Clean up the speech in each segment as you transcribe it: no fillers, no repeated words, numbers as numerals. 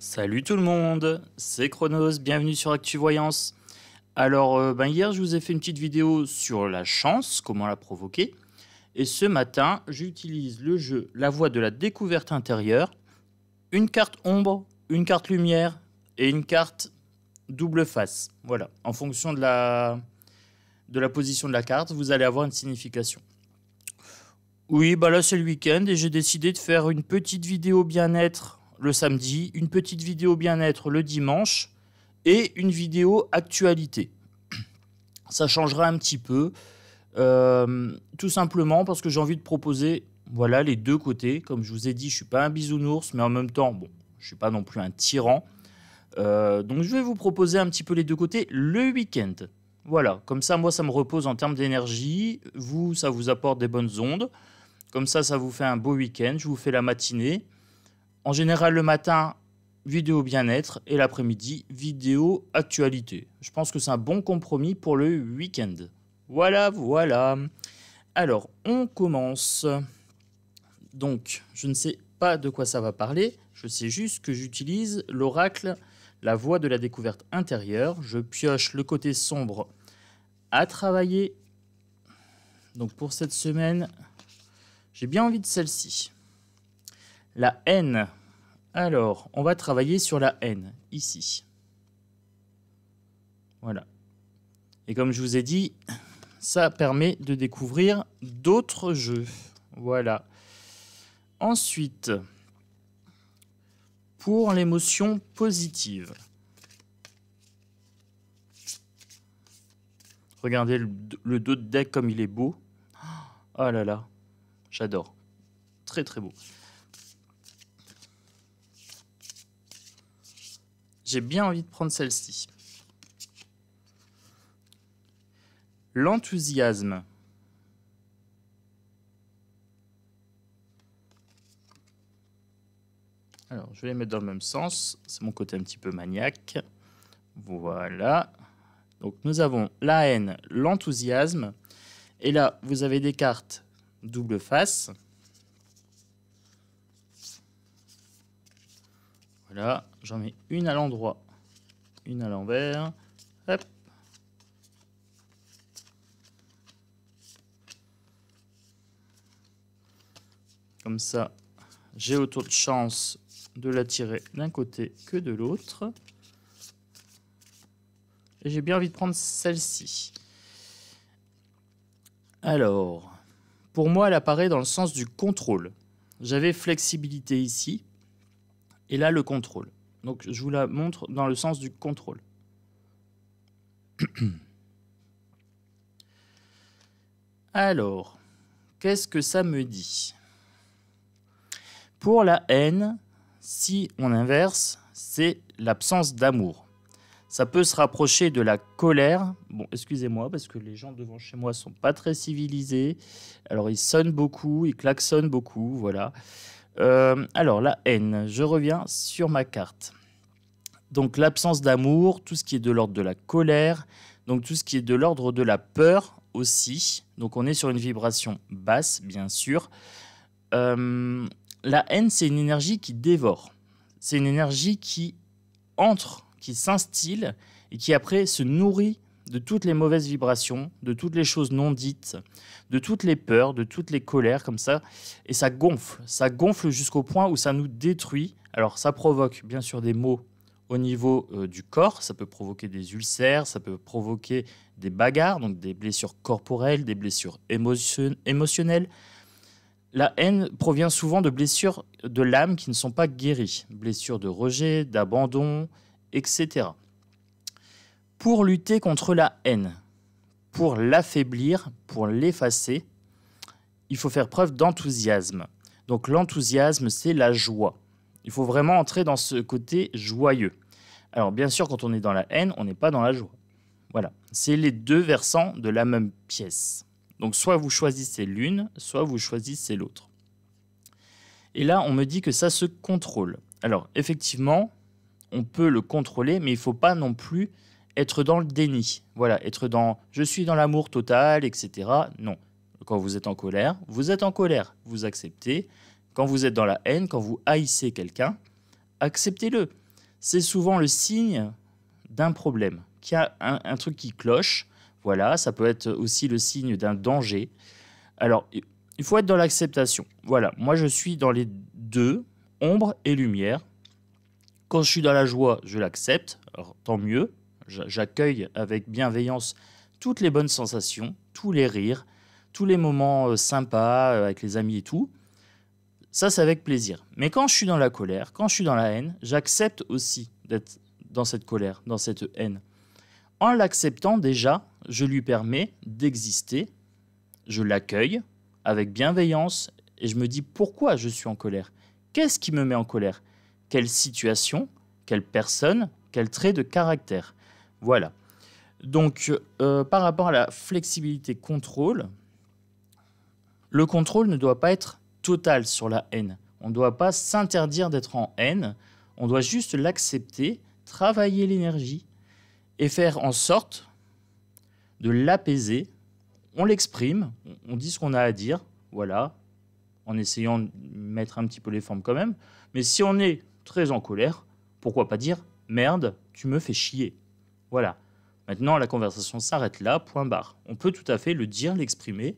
Salut tout le monde, c'est Chronos, bienvenue sur ActuVoyance. Alors, hier, je vous ai fait une petite vidéo sur la chance, comment la provoquer. Et ce matin, j'utilise le jeu La Voie de la découverte intérieure, une carte ombre, une carte lumière et une carte double face. Voilà, en fonction de la position de la carte, vous allez avoir une signification. Oui, bah là c'est le week-end et j'ai décidé de faire une petite vidéo bien-être le samedi, une petite vidéo bien-être le dimanche et une vidéo actualité. Ça changera un petit peu, tout simplement parce que j'ai envie de proposer voilà, les deux côtés. Comme je vous ai dit, je ne suis pas un bisounours, mais en même temps, bon, je ne suis pas non plus un tyran. Donc je vais vous proposer un petit peu les deux côtés le week-end. Voilà, comme ça, moi, ça me repose en termes d'énergie. Vous, ça vous apporte des bonnes ondes. Comme ça vous fait un beau week-end. Je vous fais la matinée. En général, le matin, vidéo bien-être. Et l'après-midi, vidéo actualité. Je pense que c'est un bon compromis pour le week-end. Voilà, voilà. Alors, on commence. Donc, je ne sais pas de quoi ça va parler. Je sais juste que j'utilise l'oracle, la voie de la découverte intérieure. Je pioche le côté sombre à travailler. Donc, pour cette semaine, j'ai bien envie de celle-ci. La haine. Alors, on va travailler sur la haine, ici. Voilà. Et comme je vous ai dit, ça permet de découvrir d'autres jeux. Voilà. Ensuite, pour l'émotion positive. Regardez le dos de deck comme il est beau. Oh là là, j'adore. Très très beau. J'ai bien envie de prendre celle-ci. L'enthousiasme. Alors, je vais les mettre dans le même sens. C'est mon côté un petit peu maniaque. Voilà. Donc, nous avons la haine, l'enthousiasme. Et là, vous avez des cartes double face. Voilà, j'en mets une à l'endroit, une à l'envers. Hop. Comme ça, j'ai autant de chance de la tirer d'un côté que de l'autre. Et j'ai bien envie de prendre celle-ci. Alors, pour moi, elle apparaît dans le sens du contrôle. J'avais flexibilité ici. Et là, le contrôle. Donc, je vous la montre dans le sens du contrôle. Alors, qu'est-ce que ça me dit? Pour la haine, si on inverse, c'est l'absence d'amour. Ça peut se rapprocher de la colère. Bon, excusez-moi, parce que les gens devant chez moi sont pas très civilisés. Alors, ils sonnent beaucoup, ils klaxonnent beaucoup, voilà. Alors, la haine, je reviens sur ma carte. Donc, l'absence d'amour, tout ce qui est de l'ordre de la colère, donc tout ce qui est de l'ordre de la peur aussi. Donc, on est sur une vibration basse, bien sûr. La haine, c'est une énergie qui dévore. C'est une énergie qui entre, qui s'instille et qui après se nourrit de toutes les mauvaises vibrations, de toutes les choses non dites, de toutes les peurs, de toutes les colères comme ça. Et ça gonfle jusqu'au point où ça nous détruit. Alors ça provoque bien sûr des maux au niveau du corps, ça peut provoquer des ulcères, ça peut provoquer des bagarres, donc des blessures corporelles, des blessures émotionnelles. La haine provient souvent de blessures de l'âme qui ne sont pas guéries, blessures de rejet, d'abandon, etc. Pour lutter contre la haine, pour l'affaiblir, pour l'effacer, il faut faire preuve d'enthousiasme. Donc l'enthousiasme, c'est la joie. Il faut vraiment entrer dans ce côté joyeux. Alors bien sûr, quand on est dans la haine, on n'est pas dans la joie. Voilà, c'est les deux versants de la même pièce. Donc soit vous choisissez l'une, soit vous choisissez l'autre. Et là, on me dit que ça se contrôle. Alors effectivement, on peut le contrôler, mais il ne faut pas non plus être dans le déni. Voilà, être dans « je suis dans l'amour total », etc. Non. Quand vous êtes en colère, vous acceptez. Quand vous êtes dans la haine, quand vous haïssez quelqu'un, acceptez-le. c'est souvent le signe d'un problème, qu'il y a un truc qui cloche. Voilà, ça peut être aussi le signe d'un danger. Alors, il faut être dans l'acceptation. Voilà, moi je suis dans les deux, ombre et lumière. Quand je suis dans la joie, je l'accepte, alors tant mieux. J'accueille avec bienveillance toutes les bonnes sensations, tous les rires, tous les moments sympas avec les amis et tout. Ça, c'est avec plaisir. Mais quand je suis dans la colère, quand je suis dans la haine, j'accepte aussi d'être dans cette colère, dans cette haine. En l'acceptant déjà, je lui permets d'exister, je l'accueille avec bienveillance et je me dis pourquoi je suis en colère. Qu'est-ce qui me met en colère? Quelle situation? Quelle personne? Quel trait de caractère? Voilà. Donc, par rapport à la flexibilité contrôle, le contrôle ne doit pas être total sur la haine. On ne doit pas s'interdire d'être en haine. On doit juste l'accepter, travailler l'énergie et faire en sorte de l'apaiser. On l'exprime, on dit ce qu'on a à dire, voilà, en essayant de mettre un petit peu les formes quand même. Mais si on est très en colère, pourquoi pas dire « merde, tu me fais chier ». Voilà. Maintenant, la conversation s'arrête là, point barre. On peut tout à fait le dire, l'exprimer,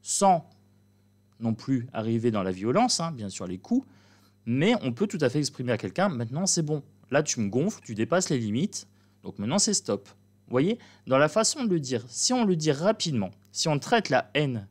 sans non plus arriver dans la violence, hein, bien sûr les coups, mais on peut tout à fait exprimer à quelqu'un « maintenant c'est bon, là tu me gonfles, tu dépasses les limites, donc maintenant c'est stop ». Vous voyez, dans la façon de le dire, si on le dit rapidement, si on traite la haine,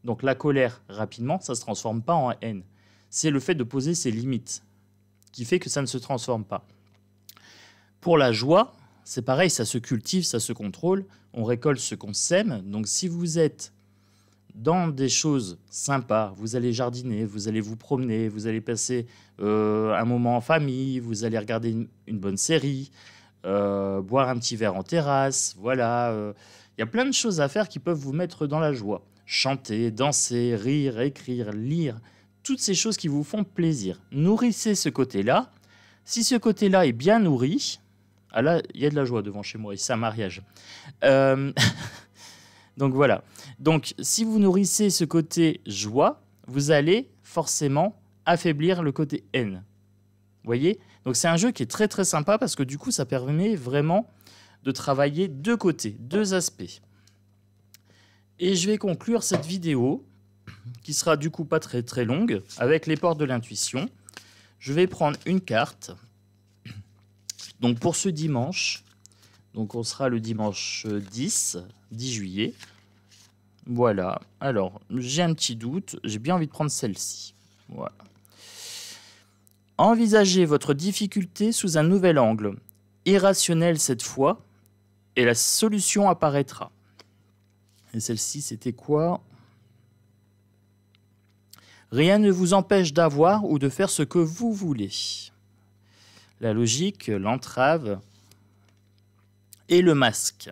donc la colère rapidement, ça ne se transforme pas en haine. C'est le fait de poser ses limites qui fait que ça ne se transforme pas. Pour la joie, c'est pareil, ça se cultive, ça se contrôle, on récolte ce qu'on sème. Donc si vous êtes dans des choses sympas, vous allez jardiner, vous allez vous promener, vous allez passer un moment en famille, vous allez regarder une bonne série, boire un petit verre en terrasse, voilà. Il y a plein de choses à faire qui peuvent vous mettre dans la joie. Chanter, danser, rire, écrire, lire, toutes ces choses qui vous font plaisir. Nourrissez ce côté-là. Si ce côté-là est bien nourri, ah là, il y a de la joie devant chez moi, et c'est un mariage. Donc voilà. Donc si vous nourrissez ce côté joie, vous allez forcément affaiblir le côté haine. Vous voyez? Donc c'est un jeu qui est très très sympa parce que du coup ça permet vraiment de travailler deux côtés, deux aspects. Et je vais conclure cette vidéo qui sera du coup pas très très longue avec les portes de l'intuition. Je vais prendre une carte. Donc pour ce dimanche, donc on sera le dimanche 10 juillet. Voilà. Alors, j'ai un petit doute. J'ai bien envie de prendre celle-ci. Voilà. Envisagez votre difficulté sous un nouvel angle, irrationnel cette fois, et la solution apparaîtra. Et celle-ci, c'était quoi? Rien ne vous empêche d'avoir ou de faire ce que vous voulez. La logique, l'entrave et le masque.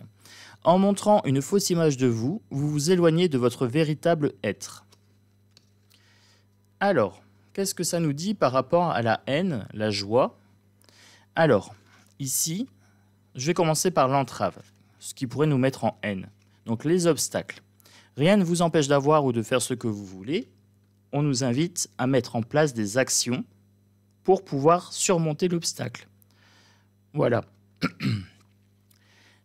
En montrant une fausse image de vous, vous vous éloignez de votre véritable être. Alors, qu'est-ce que ça nous dit par rapport à la haine, la joie? Alors, ici, je vais commencer par l'entrave, ce qui pourrait nous mettre en haine. Donc, les obstacles. Rien ne vous empêche d'avoir ou de faire ce que vous voulez. On nous invite à mettre en place des actions pour pouvoir surmonter l'obstacle. Voilà.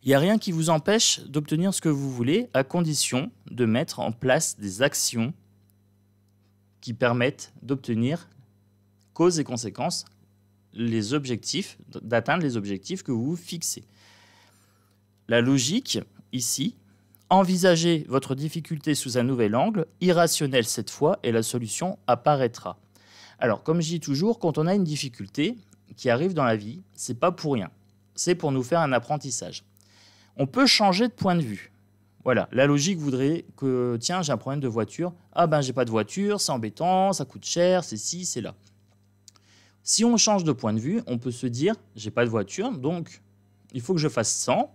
Il n'y a rien qui vous empêche d'obtenir ce que vous voulez, à condition de mettre en place des actions qui permettent d'obtenir, causes et conséquences, les objectifs, d'atteindre les objectifs que vous vous fixez. La logique, ici, envisagez votre difficulté sous un nouvel angle, irrationnel cette fois, et la solution apparaîtra. Alors, comme je dis toujours, quand on a une difficulté qui arrive dans la vie, c'est pas pour rien. C'est pour nous faire un apprentissage. On peut changer de point de vue. Voilà, la logique voudrait que, tiens, j'ai un problème de voiture. Ah ben, j'ai pas de voiture, c'est embêtant, ça coûte cher, c'est ci, c'est là. Si on change de point de vue, on peut se dire, j'ai pas de voiture, donc il faut que je fasse 100.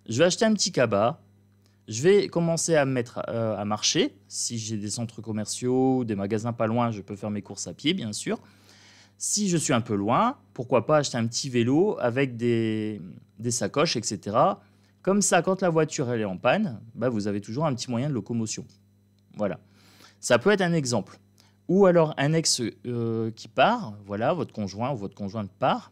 Je vais acheter un petit cabas. Je vais commencer à me mettre à marcher. Si j'ai des centres commerciaux, des magasins pas loin, je peux faire mes courses à pied, bien sûr. Si je suis un peu loin, pourquoi pas acheter un petit vélo avec des sacoches, etc. Comme ça, quand la voiture elle est en panne, bah, vous avez toujours un petit moyen de locomotion. Voilà. Ça peut être un exemple. Ou alors un ex qui part, voilà, votre conjoint ou votre conjointe part.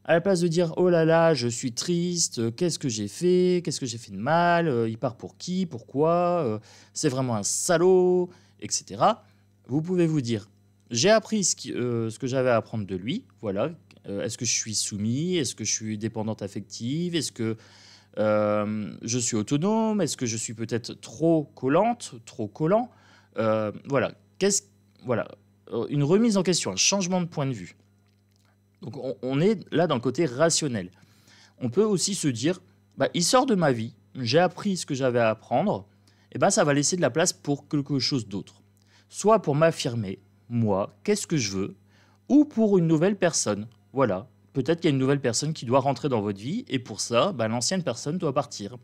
À la place de dire oh là là, je suis triste, qu'est-ce que j'ai fait de mal, il part pour qui, pourquoi, c'est vraiment un salaud, etc. Vous pouvez vous dire j'ai appris ce que j'avais à apprendre de lui, voilà. Est-ce que je suis soumis, est-ce que je suis dépendante affective, est-ce que je suis autonome, est-ce que je suis peut-être trop collante, trop collant, voilà. Voilà, une remise en question, un changement de point de vue. Donc on est là dans le côté rationnel. On peut aussi se dire, bah, il sort de ma vie, j'ai appris ce que j'avais à apprendre, et ben ça va laisser de la place pour quelque chose d'autre. Soit pour m'affirmer, moi, qu'est-ce que je veux, ou pour une nouvelle personne. Voilà, peut-être qu'il y a une nouvelle personne qui doit rentrer dans votre vie, et pour ça, bah, l'ancienne personne doit partir.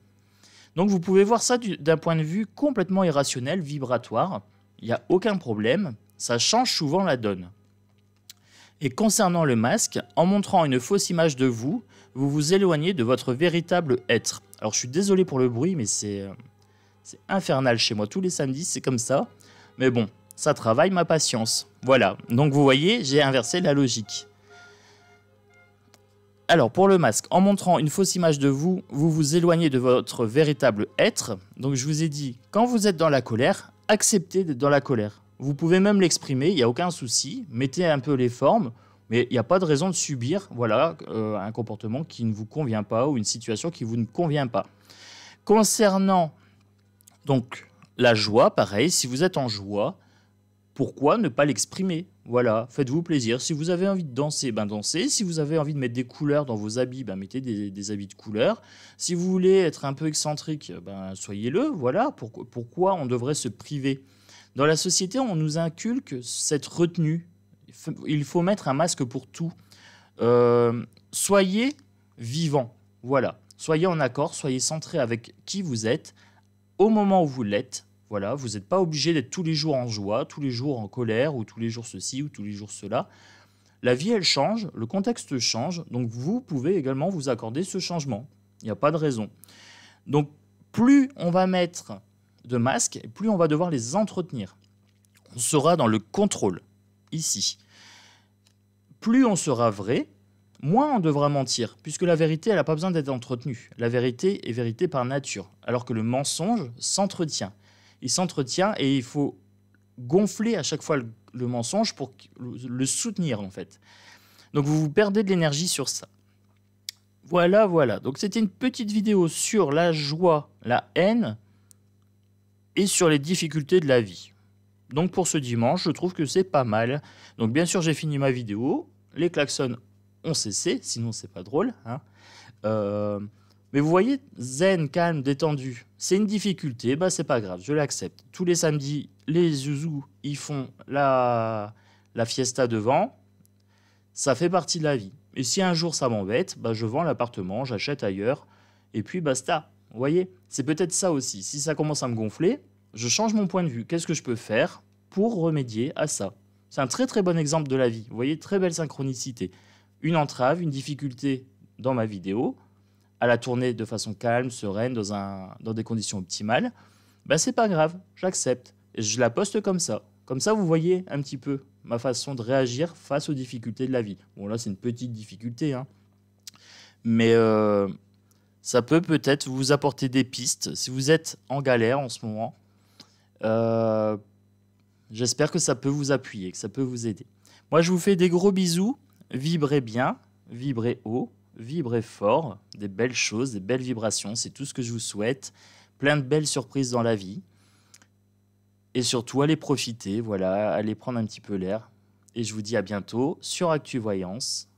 Donc vous pouvez voir ça d'un point de vue complètement irrationnel, vibratoire. Il n'y a aucun problème, ça change souvent la donne. Et concernant le masque, en montrant une fausse image de vous, vous vous éloignez de votre véritable être. Alors je suis désolé pour le bruit, mais c'est infernal chez moi. Tous les samedis, c'est comme ça. Mais bon, ça travaille ma patience. Voilà, donc vous voyez, j'ai inversé la logique. Alors pour le masque, en montrant une fausse image de vous, vous vous éloignez de votre véritable être. Donc je vous ai dit, quand vous êtes dans la colère, acceptez d'être dans la colère. Vous pouvez même l'exprimer, il n'y a aucun souci. Mettez un peu les formes, mais il n'y a pas de raison de subir voilà, un comportement qui ne vous convient pas ou une situation qui vous ne convient pas. Concernant donc la joie, pareil, si vous êtes en joie, pourquoi ne pas l'exprimer? Voilà, faites-vous plaisir. Si vous avez envie de danser, ben dansez. Si vous avez envie de mettre des couleurs dans vos habits, ben mettez des habits de couleurs. Si vous voulez être un peu excentrique, ben soyez-le. Voilà, pourquoi on devrait se priver? Dans la société, on nous inculque cette retenue. Il faut mettre un masque pour tout. Soyez vivant, voilà. Soyez en accord, soyez centré avec qui vous êtes au moment où vous l'êtes. Voilà, vous n'êtes pas obligé d'être tous les jours en joie, tous les jours en colère, ou tous les jours ceci, ou tous les jours cela. La vie, elle change, le contexte change, donc vous pouvez également vous accorder ce changement. Il n'y a pas de raison. Donc, plus on va mettre de masques, plus on va devoir les entretenir. On sera dans le contrôle, ici. Plus on sera vrai, moins on devra mentir, puisque la vérité, elle n'a pas besoin d'être entretenue. La vérité est vérité par nature, alors que le mensonge s'entretient. Il s'entretient et il faut gonfler à chaque fois le mensonge pour le soutenir, en fait. Donc vous perdez de l'énergie sur ça. Voilà, voilà. Donc c'était une petite vidéo sur la joie, la haine, et sur les difficultés de la vie. Donc pour ce dimanche, je trouve que c'est pas mal. Donc bien sûr, j'ai fini ma vidéo. Les klaxons ont cessé, sinon c'est pas drôle. Hein. Mais vous voyez, zen, calme, détendu. C'est une difficulté, bah c'est pas grave, je l'accepte. Tous les samedis, les zouzous, ils font la fiesta devant. Ça fait partie de la vie. Et si un jour ça m'embête, bah je vends l'appartement, j'achète ailleurs, et puis basta. Vous voyez, c'est peut-être ça aussi. Si ça commence à me gonfler, je change mon point de vue. Qu'est-ce que je peux faire pour remédier à ça? C'est un très très bon exemple de la vie. Vous voyez, très belle synchronicité. Une entrave, une difficulté dans ma vidéo, à la tourner de façon calme, sereine, dans des conditions optimales, bah c'est pas grave, j'accepte. Et je la poste comme ça. Comme ça, vous voyez un petit peu ma façon de réagir face aux difficultés de la vie. Bon, là, c'est une petite difficulté, hein. Mais ça peut peut-être vous apporter des pistes. Si vous êtes en galère en ce moment, j'espère que ça peut vous appuyer, que ça peut vous aider. Moi, je vous fais des gros bisous. Vibrez bien, vibrez haut, vibrez fort. Des belles choses, des belles vibrations. C'est tout ce que je vous souhaite. Plein de belles surprises dans la vie. Et surtout, allez profiter, voilà, allez prendre un petit peu l'air. Et je vous dis à bientôt sur Actu Voyance.